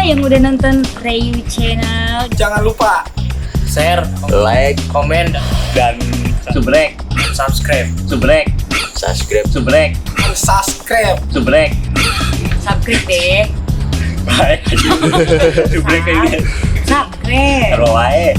yang udah nonton Rayu Channel. Jangan lupa share, like, komen, dan subrek, subscribe. subrek, subrek, Subscribe. subrek. Subscribe deh. Baik. Subrek kayak gitu. Subscribe. Terus wae.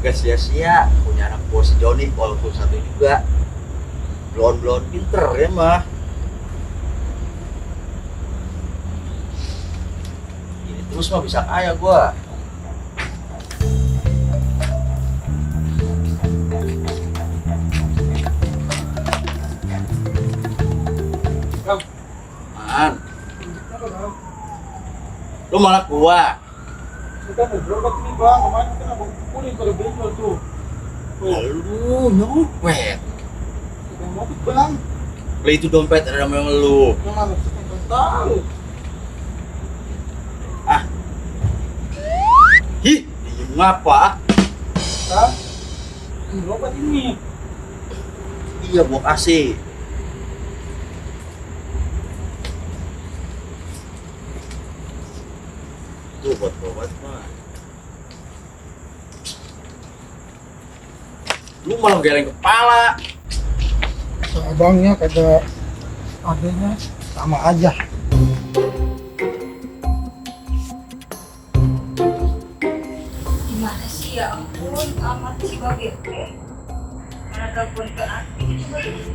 Agak sia-sia punya anak bos Joni walaupun satu juga blon pinter ya mah. Ini terus mah bisa kaya gua. Man, lu malah gua. Kita berberobat nih bang, kemarin kita nggak kumpulin pada benjol tuh. Lu nyopet. Kita mau bang, Lah itu dompet ada namanya lu. yang mana kita nggak tahu. Ih, diem ngapa? Kan? Berobat ini. Iya, gua kasih. Tuh buat obat mah. Lu malah geleng kepala. Abangnya kagak adanya sama aja. Gimana sih ya ampun, amat si Babe. Mana telepon ke aku coba dulu.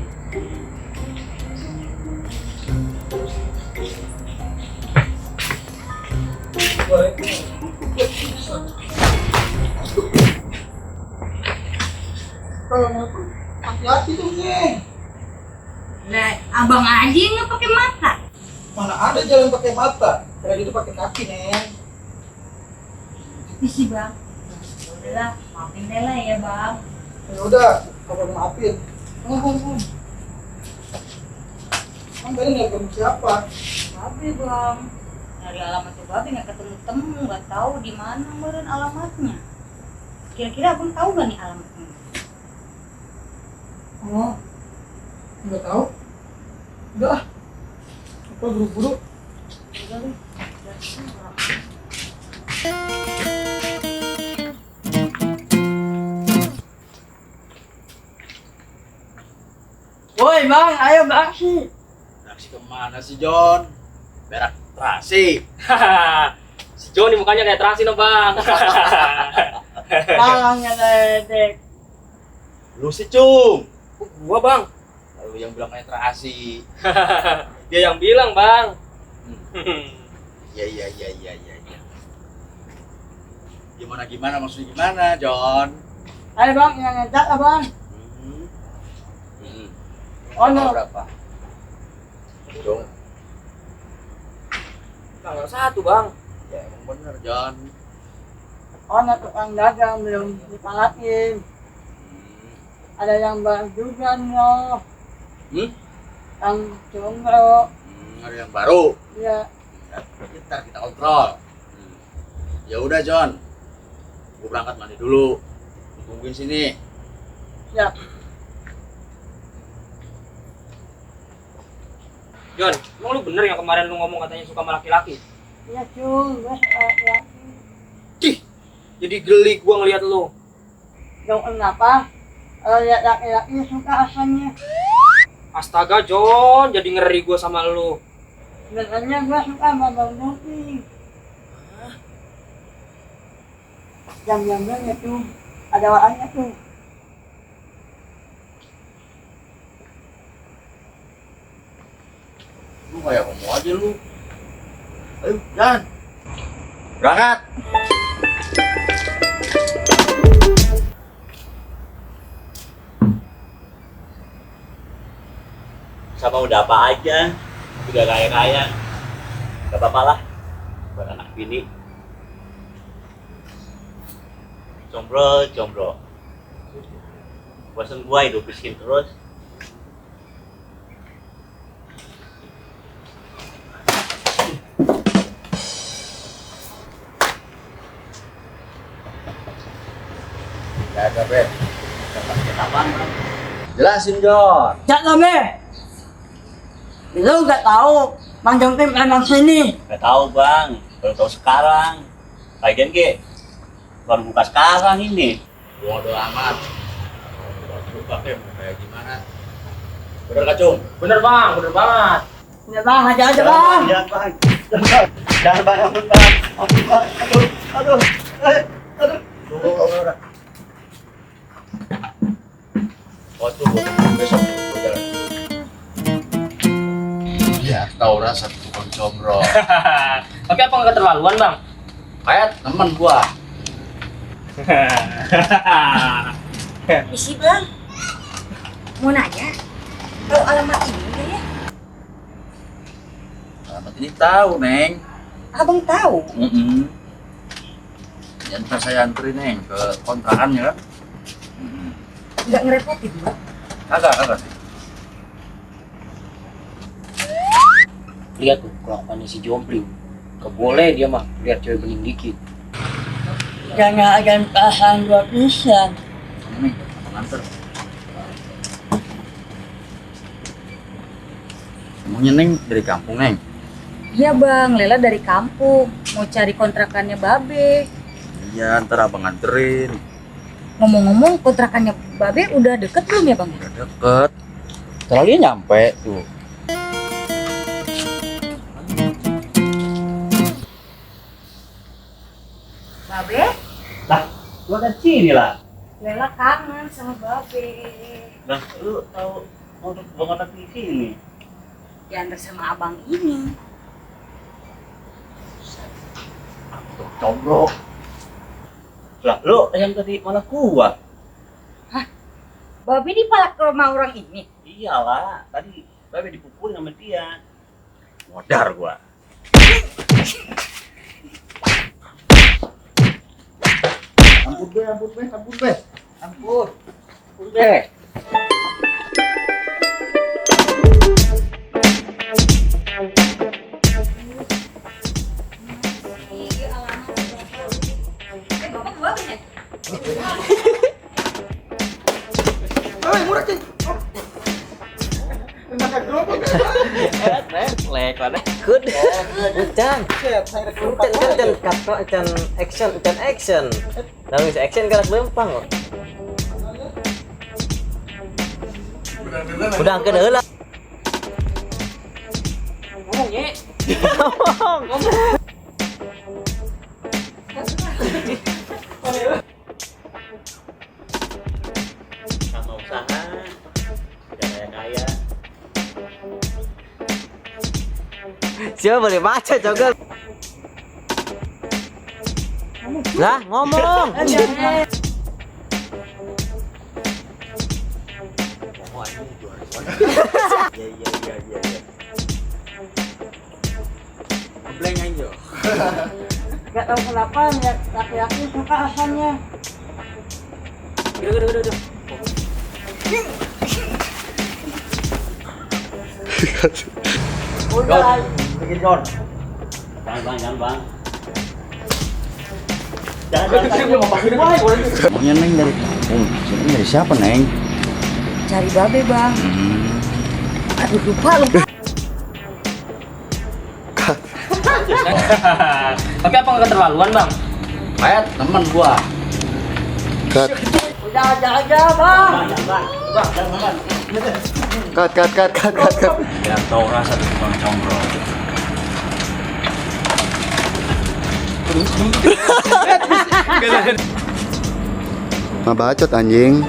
Hati-hati tuh nih. Lah, abang aja yang nggak pakai mata. Mana ada jalan pakai mata? Kayak gitu pakai kaki nih. Tapi sih bang, ya udahlah, maafin deh lah ya bang. Ya udah, kalau maafin. Kan tadi nggak ketemu siapa? Babe bang, dari alamat tuh Babe nggak ketemu, nggak tahu di mana kemarin alamatnya. Kira-kira abang tahu gak nih alamatnya? Oh, nggak tahu. Udah, ah. Apa buru-buru? Udah deh. Woi bang, ayo beraksi. Aksi kemana sih John? Berak terasi. Si Joni mukanya kayak terasi no bang. Palangnya ledek. Lu sih Cung. Gua bang. Lalu yang bilang kayak terasi. Dia yang bilang bang. Iya. Gimana maksudnya gimana John? Ayo bang, yang ngecek abang. Oh no. Berapa? Dong. Tanggal 1 bang. Ya emang bener John. Oh no, tukang dagang belum dipalakin. Ada yang baru juga no. Yang jomblo. Ada yang baru. Iya. Ntar kita kontrol. Ya udah John. Gua berangkat mandi dulu. Lu tungguin sini. Siap. Jon, emang lu bener yang kemarin lu ngomong katanya suka sama laki-laki? Iya cung, gue suka laki. Cih, jadi geli gua ngeliat lu. Dong kenapa? Kalau lihat laki-laki suka asalnya. Astaga Jon, jadi ngeri gua sama lu. Sebenarnya gue suka sama bang Doki. Jam-jamnya tuh ada waannya tuh. Lu kayak homo aja lu. Ayo, Jan. Berangkat. Sama udah apa aja. Udah kaya-kaya. Gak apa-apa lah. Buat anak bini. Jomblo. Bosan gua hidup miskin terus. Jelasin, Jon. Cak Nabe. Lu nggak tahu Bang Jongkim emang sini. Gak tahu bang, baru tahu sekarang. Lagian ke, baru buka sekarang ini. Bodoh amat. Coba Kem, kayak gimana? Bener gak, Cung? Bener bang, bener banget. Ya bang, aja bang. Jangan bang, jangan bang, ampun bang, ampun bang. Aduh, aduh. Udah. Oh, tuh, besok gue jalan. Ya, tau rasa tukang comro. Tapi apa nggak keterlaluan bang? Kayak temen gua. Isi bang, mau nanya, tahu alamat ini nggak ya? Alamat ini tahu, Neng. Abang tahu. Ya, ntar saya antri, Neng, ke kontrakannya kan. Nggak ngerepotin bang. Kagak sih. Lihat tuh kelakuannya si Jompling. Gak boleh dia mah lihat cewek bening dikit. Jangan akan tahan 2 pisan. Nih, nganter. Emangnya Neng dari kampung, Neng? Iya bang, Lela dari kampung, mau cari kontrakannya Babe. Iya, ntar abang nganterin. Ngomong-ngomong, kontrakannya Babe udah deket belum ya bang? Udah deket. Terlalu nyampe tuh. Babe, Lah, lu ada sini lah. Lela kangen sama Babe. Lah, lu tahu mau kontak di sini? Diantar sama abang ini. Combro. Lah, lu yang tadi malah gua. Babe dipalak ke rumah orang ini. Iyalah, tadi Babe dipukulin sama dia. Modar gua. Ampun be. Ampun, Be. Bapak Babe ya? Action. Lalu bisa action galak lempang kok. Udah angkat heula. Sama usaha, kaya. Siapa boleh baca coba. Lah ngomong. Iya. Bleng aja. Gak tahu kenapa ya laki-laki suka asalnya. Udah. Udah. Bikin John. Jangan bang. Jangan. Emangnya Neng dari kampung? Ini dari siapa, Neng? Cari Babe bang. Aduh lupa. Tapi apa nggak keterlaluan bang? Kayak temen gua. Udah aja bang. Cut. Ya tahu rasa tukang combro. Mah bacot anjing.